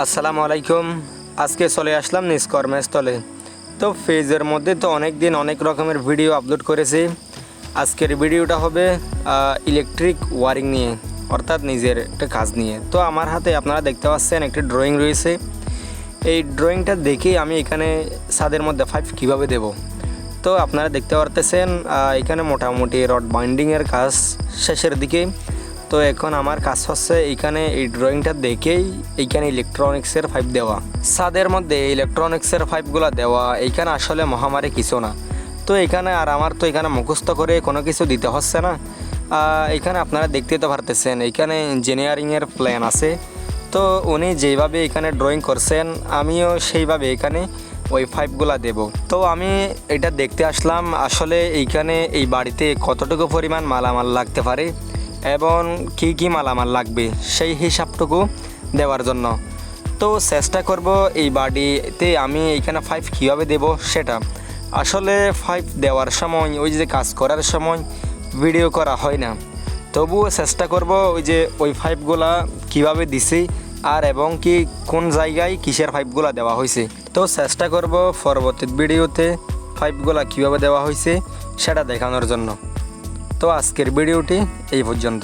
আসসালামু আলাইকুম। আজকে চলে আসলাম নিজ কর্মস্থলে। তো পেজের মধ্যে তো অনেক দিন অনেক রকমের ভিডিও আপলোড করেছি। আজকের ভিডিওটা হবে ইলেকট্রিক ওয়ারিং নিয়ে, অর্থাৎ নিজের একটা কাজ নিয়ে। তো আমার হাতে আপনারা দেখতে পাচ্ছেন একটি ড্রয়িং রয়েছে। এই ড্রয়িংটা দেখেই আমি এখানে ছাদের মধ্যে পাইপ কীভাবে দেব। তো আপনারা দেখতে পারতেছেন এখানে মোটামুটি রড বাইন্ডিংয়ের কাজ শেষের দিকে। তো এখন আমার কাজ হচ্ছে এইখানে এই ড্রয়িংটা দেখেই এইখানে ইলেকট্রনিক্সের পাইপ দেওয়া, ছাদের মধ্যে ইলেকট্রনিক্সের পাইপগুলো দেওয়া। এইখানে আসলে মহামারী কিছু না। তো এখানে আর আমার তো এখানে মুখস্থ করে কোনো কিছু দিতে হচ্ছে না। এখানে আপনারা দেখতে তো পারতেছেন এইখানে ইঞ্জিনিয়ারিংয়ের প্ল্যান আছে। তো উনি যেইভাবে এখানে ড্রয়িং করছেন আমিও সেইভাবে এখানে ওই পাইপগুলো দেব। তো আমি এটা দেখতে আসলাম আসলে এইখানে এই বাড়িতে কতটুকু পরিমাণ মালামাল লাগতে পারে এবং কি কি মালামাল লাগবে সেই হিসাবটুকু দেওয়ার জন্য। তো চেষ্টা করব এই বাড়িতে আমি এইখানে পাইপ কীভাবে দেব সেটা। আসলে পাইপ দেওয়ার সময় ওই যে কাজ করার সময় ভিডিও করা হয় না, তবুও চেষ্টা করব ওই পাইপগুলা কীভাবে দিছি আর এবং কি কোন জায়গায় কিসের পাইপগুলা দেওয়া হয়েছে। তো চেষ্টা করব পরবর্তী ভিডিওতে পাইপগুলা কীভাবে দেওয়া হয়েছে সেটা দেখানোর জন্য। তো আজকের ভিডিওটি এই পর্যন্ত।